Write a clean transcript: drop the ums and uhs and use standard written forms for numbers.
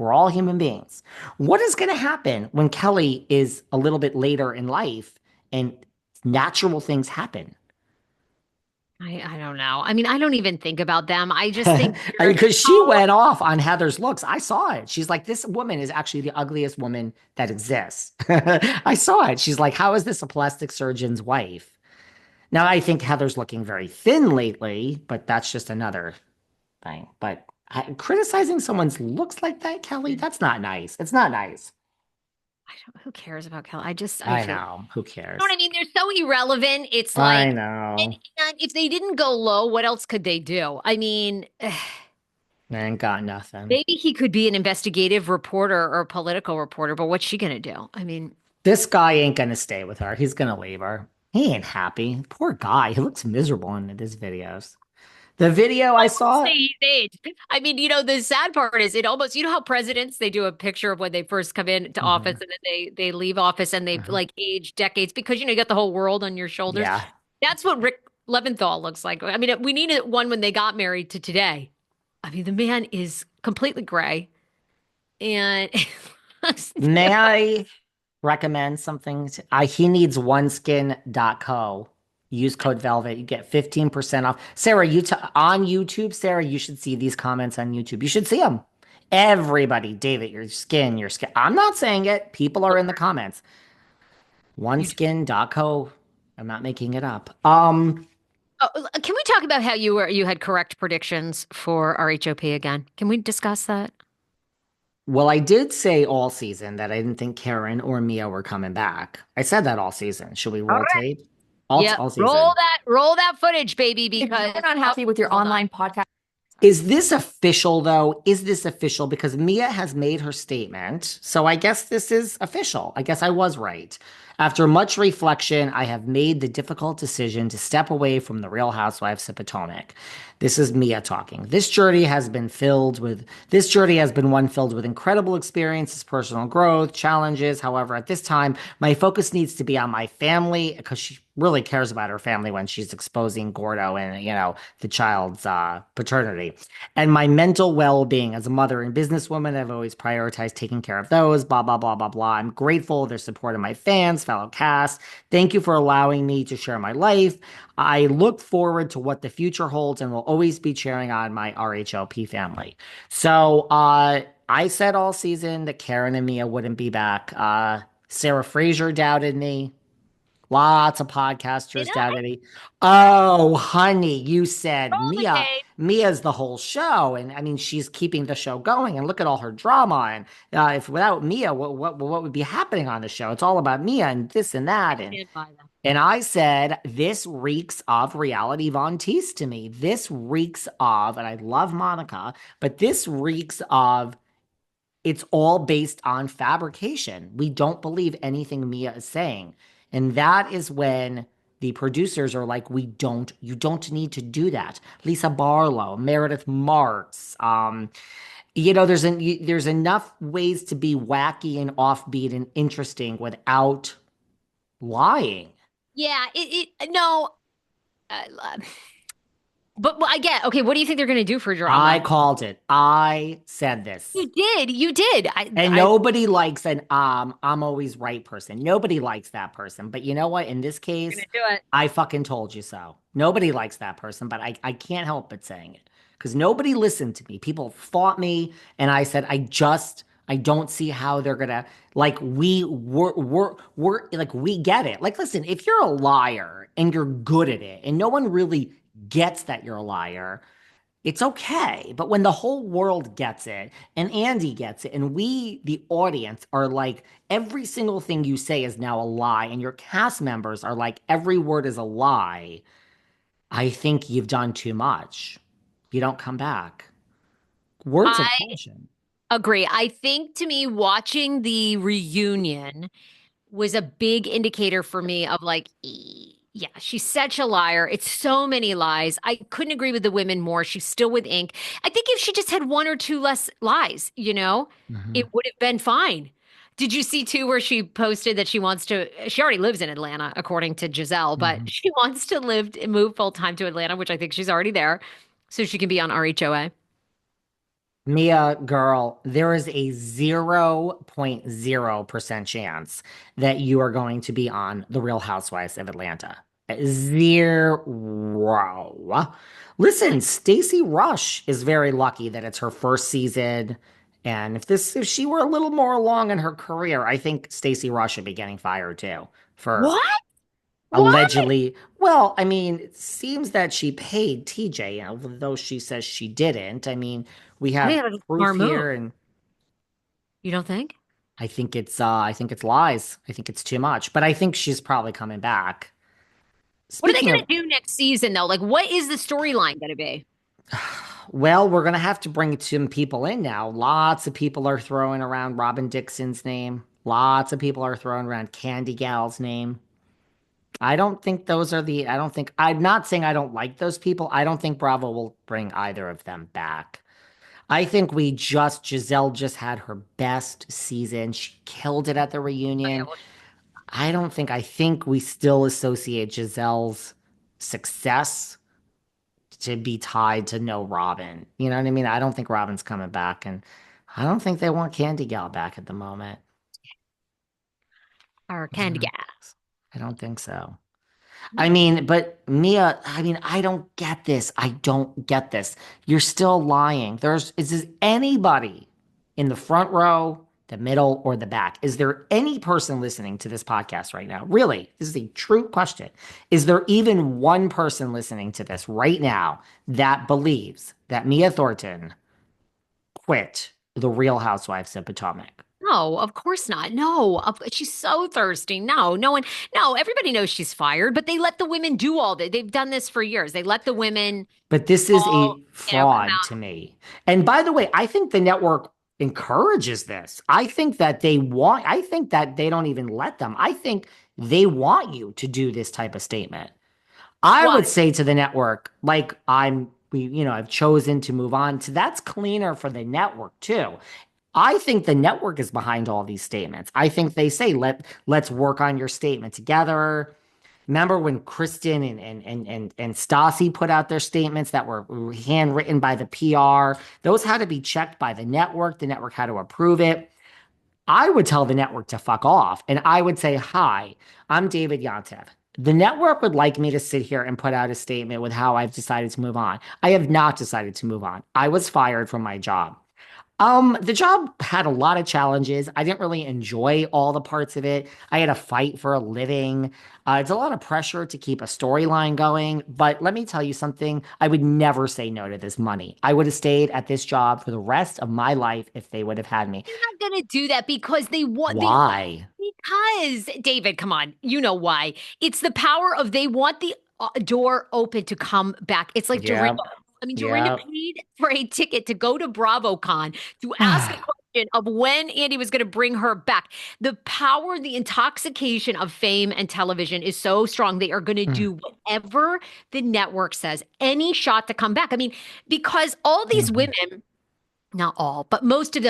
We're all human beings. What is going to happen when Kelly is a little bit later in life and natural things happen? I don't know. I mean, I don't even think about them. I just think they're Because she so. went off on Heather's looks. I saw it. She's like, this woman is actually the ugliest woman that exists. I saw it. She's like, how is this a plastic surgeon's wife? Now, I think Heather's looking very thin lately, but that's just another thing. But criticizing someone's looks like that, Kelly, that's not nice. It's not nice. I don't, who cares about Kelly? I I feel, you know. Who know what cares? I mean? They're so irrelevant. It's I like, and, know. and if they didn't go low, what else could they do? I mean, I ain't got nothing. maybe he could be an investigative reporter or a political reporter, but what's she gonna do? I mean, This guy ain't gonna stay with her. He's gonna leave her. He ain't happy. Poor guy. He looks miserable in his videos. The video I I wouldn't saw, say he's aged. I mean, the sad part is it almost, how presidents, they do a picture of when they first come into office mhm, and then they leave office and they've mhm. like aged decades because, you got the whole world on your shoulders. Yeah. That's what Rick Leventhal looks like. I mean, we needed one when they got married to today. I mean, the man is completely gray and May I recommend something? He needs oneskin.co. Use code Velvet. You get 15% off. Sarah, on YouTube, Sarah, you should see these comments on YouTube. You should see them. Everybody, David, your skin, your skin. I'm not saying it. People are in the comments. you. Oneskin.co. I'm not making it up. Oh, can we talk about how you had correct predictions for RHOP again? Can we discuss that? Well, I did say all season that I didn't think Karen or Mia were coming back. I said that all season. Should we All roll right. tape? Yeah, All roll season. that footage, baby, If because you're not happy with your hold on. online podcast, Is this official, though? Is this official? Because Mia has made her statement. So I guess this is official. I guess I was right. After much reflection, I have made the difficult decision to step away from the Real Housewives of Potomac. This is Mia talking. This journey has been one filled with incredible experiences, personal growth, challenges. However, at this time, my focus needs to be on my family because she really cares about her family when she's exposing Gordo and, the child's paternity. And my mental well-being as a mother and businesswoman, I've always prioritized taking care of those, blah, blah, blah, blah, blah. I'm grateful for their support of my fans, fellow cast. Thank you for allowing me to share my life. I look forward to what the future holds and will always be cheering on my RHLP family. So I said all season that Karen and Mia wouldn't be back. Sarah Fraser doubted me. Lots of Did podcasters I? doubted me. Oh, honey, you said Roll the Mia. tape. Mia's the whole show, and I mean, she's keeping the show going. And look at all her drama. And if without Mia, what would be happening on the show? It's all about Mia and this and I that. stand by them. And I said, this reeks of reality Von Teese to me. This reeks of, and I love Monica, but this reeks of it's all based on fabrication. We don't believe anything Mia is saying. And that is when the producers are like, you don't need to do that. Lisa Barlow, Meredith Marks, there's enough ways to be wacky and offbeat and interesting without lying. Yeah, no, uh, but well, I get. Okay, what do you think they're going to do for I drama? called it. I said this. You did. And nobody likes an I'm always right person. Nobody likes that person. But you know what? In this Going case, to do it. I fucking told you so. Nobody likes that person, but I can't help but saying it. Because nobody listened to me. People fought me, and I said, I don't see how they're gonna like we're like we get it. Like, listen, if you're a liar and you're good at it, and no one really gets that you're a liar, it's okay. But when the whole world gets it and Andy gets it, and we, the audience, are like, every single thing you say is now a lie, and your cast members are like, every word is a lie, I think you've done too much. You don't come back. Words of I caution. agree. I think to me, watching the reunion was a big indicator for me of like, yeah, she's such a liar. It's so many lies. I couldn't agree with the women more. She's still with Ink. I think if she just had one or two less lies, it Mhm. would have been fine. Did you see too where she posted that she already lives in Atlanta, according to Giselle, but Mhm. she wants to move full time to Atlanta, which I think she's already there, so she can be on RHOA. Mia, girl, there is a 0.0% chance that you are going to be on The Real Housewives of Atlanta. Zero. Listen, Stacey Rush is very lucky that it's her first season. And if she were a little more along in her career, I think Stacey Rush should be getting fired too for What? What? allegedly. Well, I mean, it seems that she paid TJ, although she says she didn't. I mean, we I think have that was a proof smart move. here, and You don't think? I think it's lies. I think it's too much, but I think she's probably coming back. What are they Speaking going of, to do next season, though? Like, what is the storyline going to be? well, we're gonna have to bring some people in now. Lots of people are throwing around Robin Dixon's name. Lots of people are throwing around Candy Gal's name. I don't think, I'm not saying I don't like those people. I don't think Bravo will bring either of them back. I think Giselle just had her best season. She killed it at the Oh, yeah, reunion. well, I think we still associate Giselle's success to be tied to no Robin. You know what I mean? I don't think Robin's coming back, and I don't think they want Candy Gal back at the moment. or I Candy don't, Gas. I don't think so. I mean, but Mia, I mean, I don't get this. I don't get this. You're still lying. Is there anybody in the front row, the middle, or the back? Is there any person listening to this podcast right now? Really, this is a true question. Is there even one person listening to this right now that believes that Mia Thornton quit the Real Housewives of Potomac? No, of course not. No, she's so thirsty. No, no one, no, everybody knows she's fired, but they let the women do all that. They've done this for years. They let the women But this is all, a come fraud out. to me. And by the way, I think the network encourages this. I think that they don't even let them. I think they want you to do this type of statement. I Why? would say to the network, like I've chosen to move on. So that's cleaner for the network too. I think the network is behind all these statements. I think they say let's work on your statement together. Remember when Kristen and Stassi put out their statements that were handwritten by the PR? Those had to be checked by the network. The network had to approve it. I would tell the network to fuck off. And I would say, hi, I'm David Yontef. The network would like me to sit here and put out a statement with how I've decided to move on. I have not decided to move on. I was fired from my job. The job had a lot of challenges. I didn't really enjoy all the parts of it. I had to fight for a living. It's a lot of pressure to keep a storyline going. But let me tell you something. I would never say no to this money. I would have stayed at this job for the rest of my life if they would have had me. They're not going to do that because they want, they Why? because, David, come on, you know why. It's the power of they want the door open to come back. It's like Dorinda. Yep. I mean, Dorinda Yep. paid for a ticket to go to BravoCon to ask a question of when Andy was going to bring her back. The power, the intoxication of fame and television is so strong. They are going to do whatever the network says, any shot to come back. I mean, because all these Mhm. women, not all, but most of them